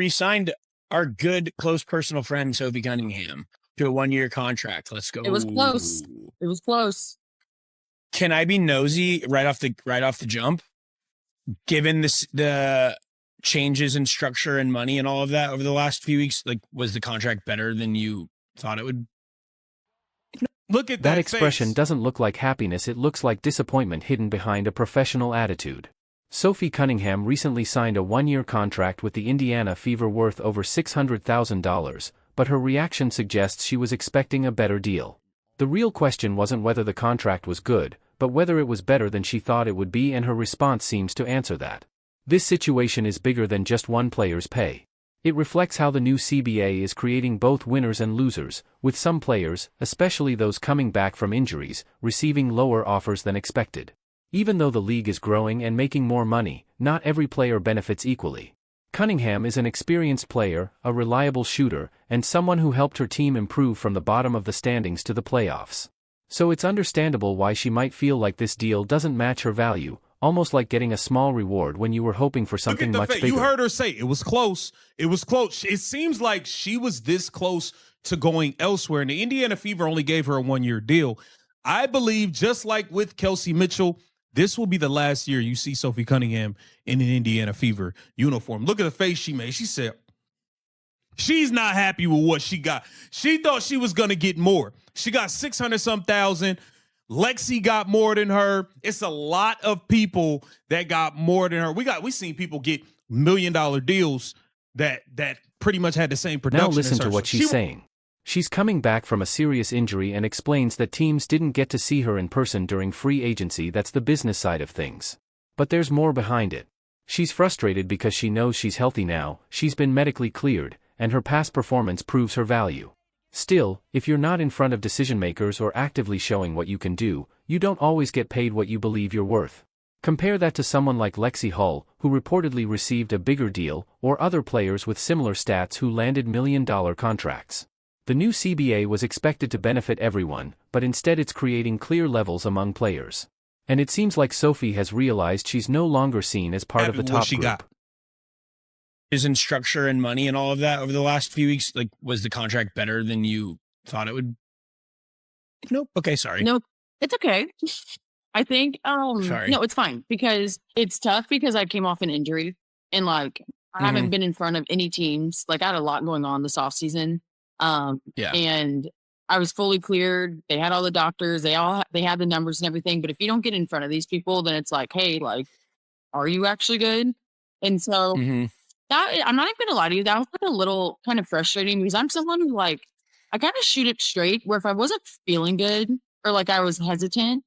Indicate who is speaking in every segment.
Speaker 1: Re-signed our good, close personal friend, Sophie Cunningham, to a 1-year contract. Let's go.
Speaker 2: It was close. It was close.
Speaker 1: Can I be nosy right off the jump? Given the changes in structure and money and all of that over the last few weeks, like, was the contract better than you thought it would?
Speaker 3: Look at
Speaker 4: that expression doesn't look like happiness, it looks like disappointment hidden behind a professional attitude. Sophie Cunningham recently signed a 1-year contract with the Indiana Fever worth over $600,000, but her reaction suggests she was expecting a better deal. The real question wasn't whether the contract was good, but whether it was better than she thought it would be, and her response seems to answer that. This situation is bigger than just one player's pay. It reflects how the new CBA is creating both winners and losers, with some players, especially those coming back from injuries, receiving lower offers than expected. Even though the league is growing and making more money, not every player benefits equally. Cunningham is an experienced player, a reliable shooter, and someone who helped her team improve from the bottom of the standings to the playoffs. So it's understandable why she might feel like this deal doesn't match her value, almost like getting a small reward when you were hoping for something much bigger.
Speaker 3: You heard her say it was close. It was close. It seems like she was this close to going elsewhere, and the Indiana Fever only gave her a 1-year deal. I believe, just like with Kelsey Mitchell, this will be the last year you see Sophie Cunningham in an Indiana Fever uniform. Look at the face she made. She said she's not happy with what she got. She thought she was going to get more. She got 600-some thousand. Lexi got more than her. It's a lot of people that got more than her. We seen people get $1 million deals that pretty much had the same production.
Speaker 4: Now listen to what she's saying. She's coming back from a serious injury and explains that teams didn't get to see her in person during free agency. That's the business side of things. But there's more behind it. She's frustrated because she knows she's healthy now, she's been medically cleared, and her past performance proves her value. Still, if you're not in front of decision makers or actively showing what you can do, you don't always get paid what you believe you're worth. Compare that to someone like Lexi Hull, who reportedly received a bigger deal, or other players with similar stats who landed million-dollar contracts. The new CBA was expected to benefit everyone, but instead it's creating clear levels among players. And it seems like Sophie has realized she's no longer seen as part of the top group.
Speaker 1: Is in structure and money and all of that over the last few weeks, like, was the contract better than you thought it would? Nope. Okay, sorry.
Speaker 2: Nope. It's okay. I think,
Speaker 1: sorry.
Speaker 2: No, it's fine, because it's tough because I came off an injury and, like, I haven't been in front of any teams. Like, I had a lot going on this offseason. And I was fully cleared. They had all the doctors. They had the numbers and everything. But if you don't get in front of these people, then it's like, hey, like, are you actually good? And so that, I'm not even gonna lie to you, that was like a little kind of frustrating because I'm someone who, like, I kind of shoot it straight, where if I wasn't feeling good or like I was hesitant,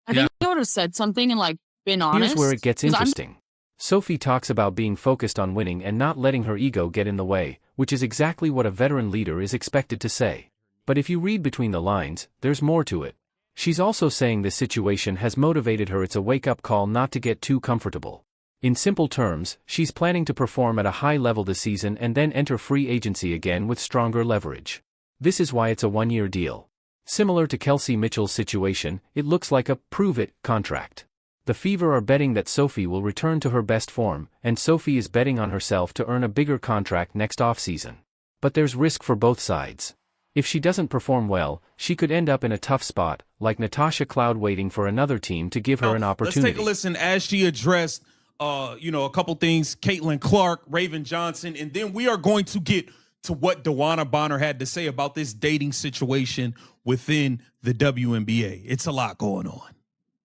Speaker 2: I think I would have said something and, like, been honest.
Speaker 4: Here's where it gets interesting. Sophie talks about being focused on winning and not letting her ego get in the way, which is exactly what a veteran leader is expected to say. But if you read between the lines, there's more to it. She's also saying this situation has motivated her. It's a wake-up call not to get too comfortable. In simple terms, she's planning to perform at a high level this season and then enter free agency again with stronger leverage. This is why it's a 1-year deal. Similar to Kelsey Mitchell's situation, it looks like a prove-it contract. The Fever are betting that Sophie will return to her best form, and Sophie is betting on herself to earn a bigger contract next offseason. But there's risk for both sides. If she doesn't perform well, she could end up in a tough spot, like Natasha Cloud waiting for another team to give her an opportunity.
Speaker 3: Let's take a listen as she addressed, a couple things, Caitlin Clark, Raven Johnson, and then we are going to get to what DeWanna Bonner had to say about this dating situation within the WNBA. It's a lot going on.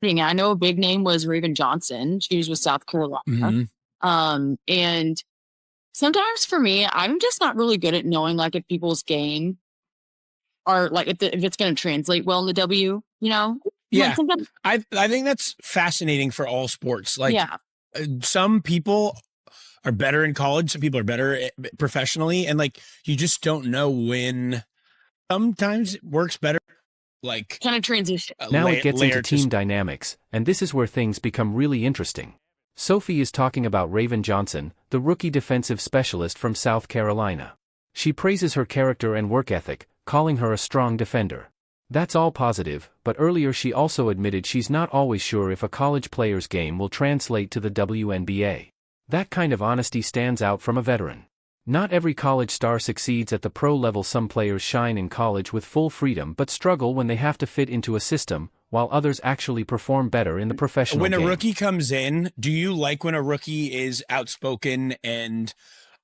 Speaker 2: I know a big name was Raven Johnson. She was with South Carolina. And sometimes for me, I'm just not really good at knowing, like, if people's game are, like, if it's going to translate well in the W, you know?
Speaker 1: Yeah. Like, I think that's fascinating for all sports. Like, some people are better in college. Some people are better professionally. And, like, you just don't know when. Sometimes it works better. Like,
Speaker 2: kind of transition.
Speaker 4: Now it gets into team dynamics, and this is where things become really interesting. Sophie is talking about Raven Johnson, the rookie defensive specialist from South Carolina. She praises her character and work ethic, calling her a strong defender. That's all positive, but earlier she also admitted she's not always sure if a college player's game will translate to the WNBA. That kind of honesty stands out from a veteran. Not every college star succeeds at the pro level. Some players shine in college with full freedom but struggle when they have to fit into a system, while others actually perform better in the professional game.
Speaker 1: When a rookie comes in, do you like when a rookie is outspoken and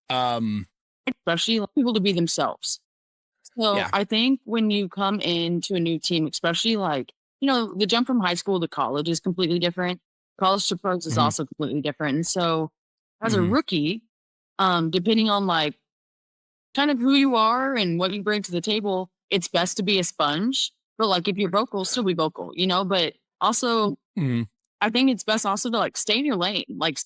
Speaker 2: especially people to be themselves? So I think when you come into a new team, especially like, the jump from high school to college is completely different. College to pros is also completely different. And so as a rookie, depending on like kind of who you are and what you bring to the table, it's best to be a sponge. But like if you're vocal, still be vocal, but also I think it's best also to like stay in your lane, like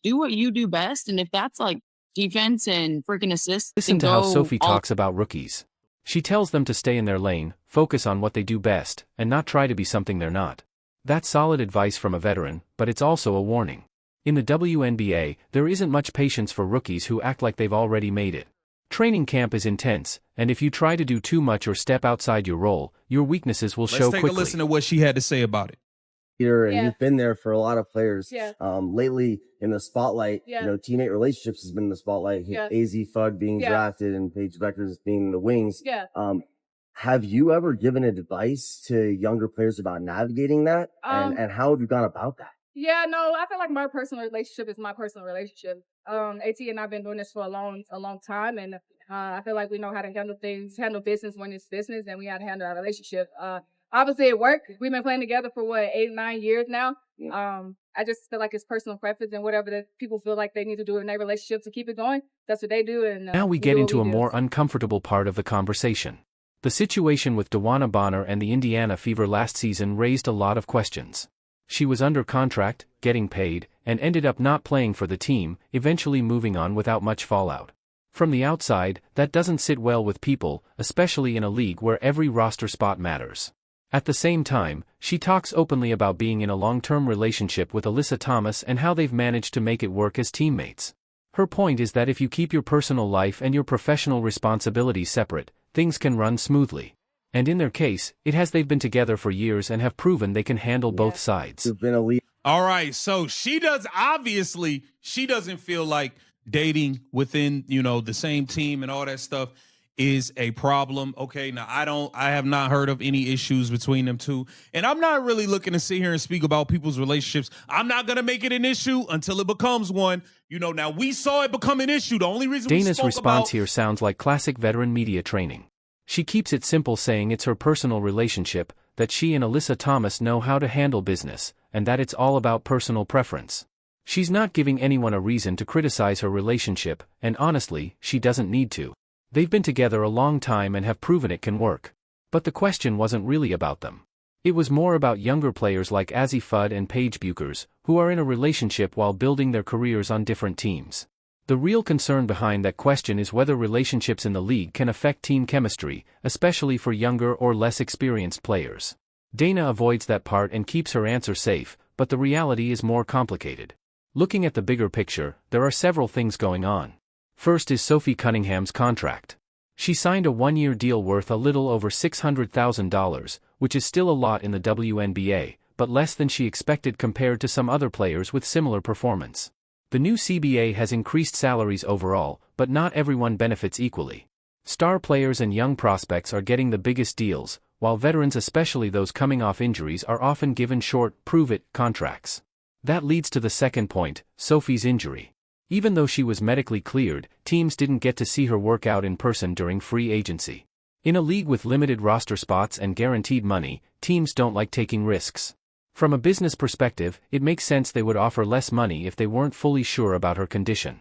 Speaker 2: do what you do best. And if that's like defense and freaking assists.
Speaker 4: Listen to how Sophie talks about rookies. She tells them to stay in their lane, focus on what they do best, and not try to be something they're not. That's solid advice from a veteran, but it's also a warning. In the WNBA, there isn't much patience for rookies who act like they've already made it. Training camp is intense, and if you try to do too much or step outside your role, your weaknesses will show quickly.
Speaker 3: Let's take a listen to what she had to say about it.
Speaker 5: And you've been there for a lot of players. Lately in the spotlight, teammate relationships has been in the spotlight. AZ Fug being drafted and Paige Beckers being in the wings. Have you ever given advice to younger players about navigating that? And how have you gone about that?
Speaker 6: I feel like my personal relationship is my personal relationship. AT and I've been doing this for a long time, and I feel like we know how to handle business when it's business, and we how to handle our relationship. Obviously at work, we've been playing together for 8-9 years now. I just feel like it's personal preference, and whatever that people feel like they need to do in their relationship to keep it going, that's what they do. And
Speaker 4: now we get into a more uncomfortable part of the conversation. The situation with DeWanna Bonner and the Indiana Fever last season raised a lot of questions. She was under contract, getting paid, and ended up not playing for the team, eventually moving on without much fallout. From the outside, that doesn't sit well with people, especially in a league where every roster spot matters. At the same time, she talks openly about being in a long-term relationship with Alyssa Thomas and how they've managed to make it work as teammates. Her point is that if you keep your personal life and your professional responsibilities separate, things can run smoothly. And in their case, they've been together for years and have proven they can handle both sides.
Speaker 3: All right, so she doesn't feel like dating within, the same team and all that stuff is a problem. Okay, now I have not heard of any issues between them two. And I'm not really looking to sit here and speak about people's relationships. I'm not going to make it an issue until it becomes one. Now we saw it become an issue. The only reason
Speaker 4: Dana's response here sounds like classic veteran media training. She keeps it simple, saying it's her personal relationship, that she and Alyssa Thomas know how to handle business, and that it's all about personal preference. She's not giving anyone a reason to criticize her relationship, and honestly, she doesn't need to. They've been together a long time and have proven it can work. But the question wasn't really about them. It was more about younger players like Azzi Fudd and Paige Buchers, who are in a relationship while building their careers on different teams. The real concern behind that question is whether relationships in the league can affect team chemistry, especially for younger or less experienced players. Dana avoids that part and keeps her answer safe, but the reality is more complicated. Looking at the bigger picture, there are several things going on. First is Sophie Cunningham's contract. She signed a one-year deal worth a little over $600,000, which is still a lot in the WNBA, but less than she expected compared to some other players with similar performance. The new CBA has increased salaries overall, but not everyone benefits equally. Star players and young prospects are getting the biggest deals, while veterans, especially those coming off injuries, are often given short, prove-it contracts. That leads to the second point, Sophie's injury. Even though she was medically cleared, teams didn't get to see her work out in person during free agency. In a league with limited roster spots and guaranteed money, teams don't like taking risks. From a business perspective, it makes sense they would offer less money if they weren't fully sure about her condition.